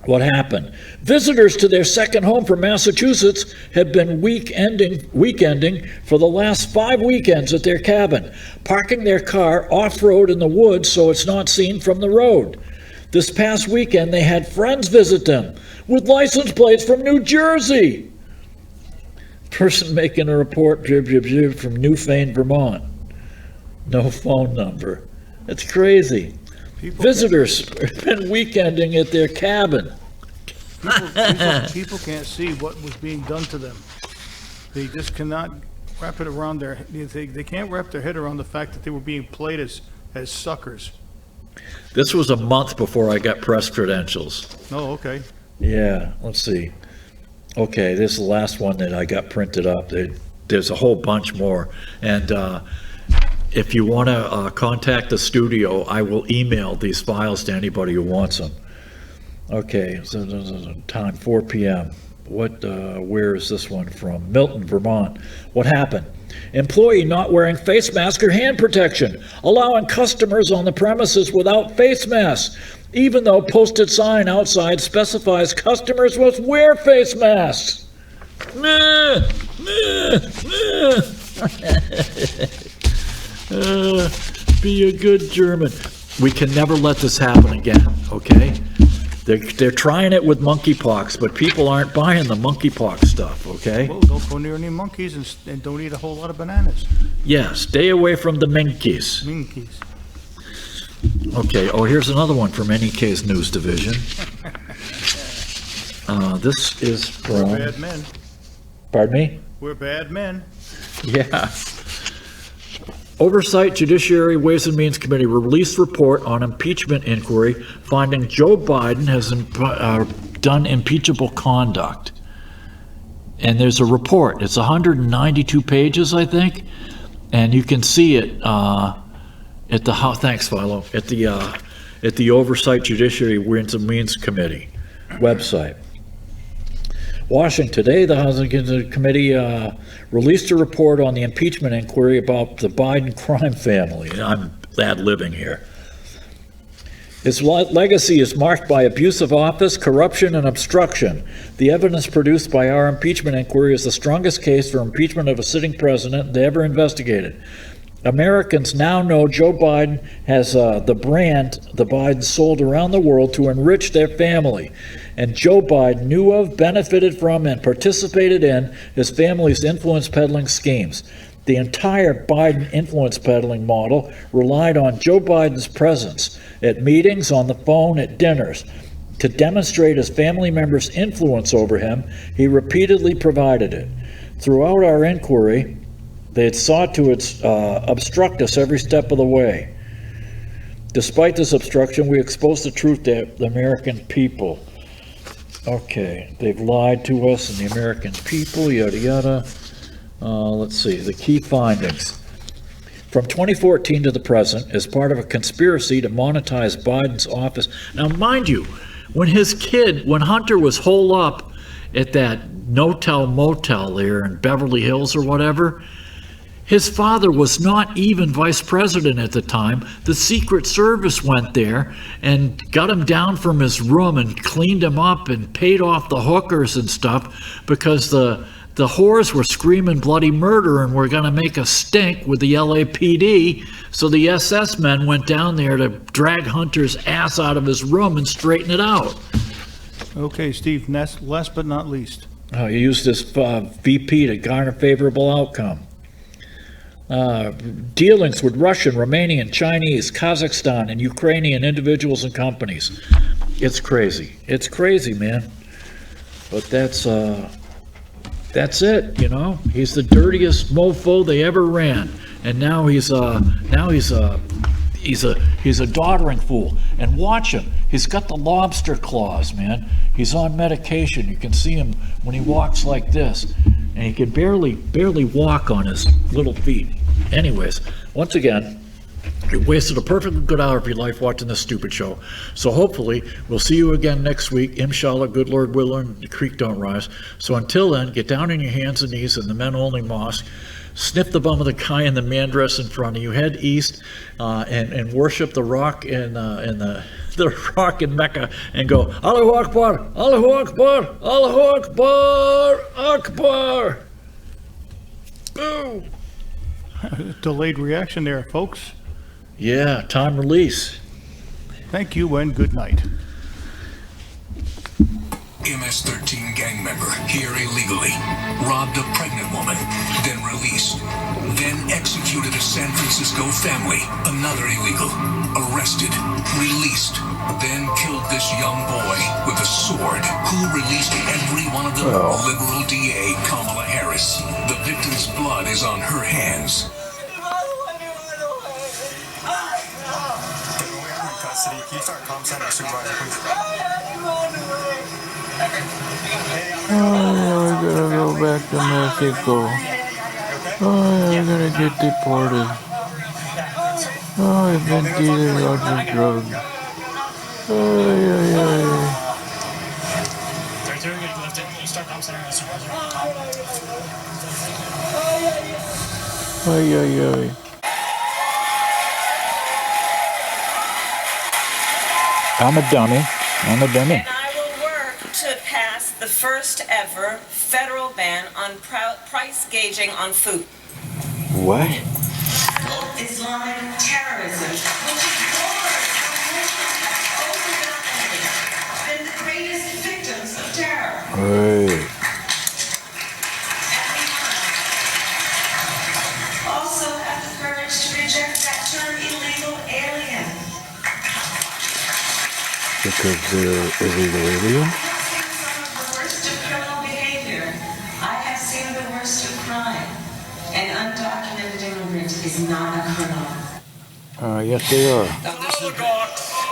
Speaker 3: What happened? Visitors to their second home from Massachusetts have been weekending for the last 5 weekends at their cabin, parking their car off-road in the woods so it's not seen from the road. This past weekend, they had friends visit them with license plates from New Jersey. Person making a report from Newfane, Vermont. No phone number. That's crazy. Visitors have been weekending at their cabin.
Speaker 6: People can't see what was being done to them. They just cannot wrap it around they can't wrap their head around the fact that they were being played as suckers.
Speaker 3: This was a month before I got press credentials.
Speaker 6: Oh, okay.
Speaker 3: Yeah, let's see. Okay, this is the last one that I got printed up. There's a whole bunch more. And if you want to contact the studio, I will email these files to anybody who wants them. Okay, so time 4 p.m. Where is this one from? Milton, Vermont. What happened? Employee not wearing face mask or hand protection, allowing customers on the premises without face masks, even though posted sign outside specifies customers must wear face masks. Be a good German. We can never let this happen again, okay? They're trying it with monkeypox, but people aren't buying the monkeypox stuff, okay?
Speaker 6: Well, don't go near any monkeys and don't eat a whole lot of bananas.
Speaker 3: Yeah, stay away from the minkies.
Speaker 6: Minkies.
Speaker 3: Okay, here's another one from NEK's News Division. This is from...
Speaker 6: We're bad men.
Speaker 3: Pardon me?
Speaker 6: We're bad men.
Speaker 3: Yeah. Oversight Judiciary Ways and Means Committee released report on impeachment inquiry finding Joe Biden has done impeachable conduct. And there's a report. It's 192 pages, I think, and you can see it at the thanks, Philo, at the Oversight Judiciary Ways and Means Committee website. Washington today, the Housing Committee released a report on the impeachment inquiry about the Biden crime family. I'm ad-libbing here. Its legacy is marked by abuse of office, corruption, and obstruction. The evidence produced by our impeachment inquiry is the strongest case for impeachment of a sitting president they ever investigated. Americans now know Joe Biden has the brand the Bidens sold around the world to enrich their family. And Joe Biden knew of, benefited from, and participated in his family's influence peddling schemes. The entire Biden influence peddling model relied on Joe Biden's presence at meetings, on the phone, at dinners. To demonstrate his family members' influence over him, he repeatedly provided it. Throughout our inquiry, they had sought to obstruct us every step of the way. Despite this obstruction, we expose the truth to the American people. Okay, they've lied to us and the American people, yada, yada. Let's see, the key findings. From 2014 to the present, as part of a conspiracy to monetize Biden's office. Now, mind you, when Hunter was holed up at that no-tell motel there in Beverly Hills or whatever, his father was not even vice president at the time. The Secret Service went there and got him down from his room and cleaned him up and paid off the hookers and stuff because the whores were screaming bloody murder and were going to make a stink with the LAPD. So the SS men went down there to drag Hunter's ass out of his room and straighten it out.
Speaker 6: Okay, Steve, last but not least.
Speaker 3: Oh, he used his VP to garner favorable outcome. Dealings with Russian, Romanian, Chinese, Kazakhstan, and Ukrainian individuals and companies. It's crazy. It's crazy, man. But that's it, you know. He's the dirtiest mofo they ever ran, and now he's a doddering fool. And watch him. He's got the lobster claws, man. He's on medication. You can see him when he walks like this, and he can barely walk on his little feet. Anyways, once again, you wasted a perfectly good hour of your life watching this stupid show. So hopefully we'll see you again next week. Inshallah, good Lord willing, the creek don't rise. So until then, get down on your hands and knees in the men-only mosque. Sniff the bum of the guy in the man dress in front of you. Head east and worship the rock in the rock in Mecca and go Allahu Akbar, Allahu Akbar, Allahu Akbar, Akbar. Boo.
Speaker 6: Delayed reaction there, folks.
Speaker 3: Yeah, time release.
Speaker 6: Thank you and good night.
Speaker 1: MS-13 gang member here illegally, robbed a pregnant woman, then released, then executed a San Francisco family, another illegal, arrested, released, then killed this young boy with a sword. Who released every one of them? Liberal DA Kamala Harris. The victim's blood is on her hands.
Speaker 2: Custody. Can you start comm center supervisor, please?
Speaker 7: Oh, I gotta go back to Mexico. Oh, I'm gonna get deported. Oh, I've been dealing lots of drugs.
Speaker 2: They're doing it. Lift it. You start comm center supervisor.
Speaker 7: Ay.
Speaker 3: I'm a dummy.
Speaker 4: And I will work to pass the first ever federal ban on price gauging on food.
Speaker 3: What?
Speaker 4: Islamic terrorism, which ignores been the greatest victims of terror.
Speaker 7: Right.
Speaker 4: Also have the courage to reject that term illegal alien.
Speaker 7: Because they're illegal alien?
Speaker 4: Some of the worst of criminal behavior. I have seen the worst of crime. An undocumented immigrant is not a criminal.
Speaker 7: Yes, they are.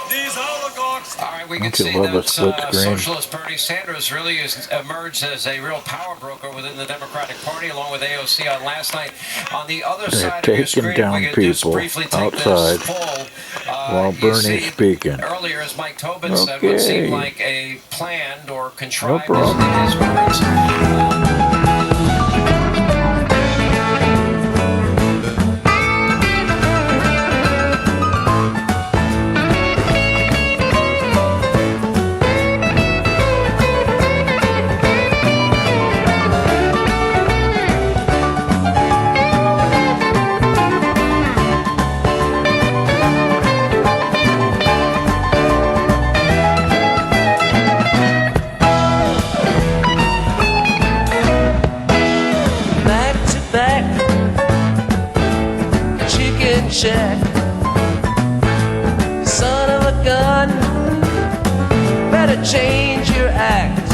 Speaker 2: These oligarchs.
Speaker 5: All right, we can
Speaker 7: Don't you
Speaker 5: see
Speaker 7: love a
Speaker 5: that
Speaker 7: split screen?
Speaker 5: Socialist Bernie Sanders really has emerged as a real power broker within the Democratic Party, along with AOC on last night. On the other
Speaker 7: They're
Speaker 5: side of your
Speaker 7: taking
Speaker 5: screen,
Speaker 7: down
Speaker 5: we can just
Speaker 7: people
Speaker 5: briefly take
Speaker 7: outside
Speaker 5: this poll.
Speaker 7: while
Speaker 5: You
Speaker 7: Bernie's
Speaker 5: see,
Speaker 7: speaking.
Speaker 5: earlier, as Mike Tobin said, what
Speaker 7: Okay.
Speaker 5: seemed like a planned or contrived,
Speaker 7: No problem.
Speaker 5: in his words.
Speaker 8: Back to back, chicken shack. Son of a gun, better change your act.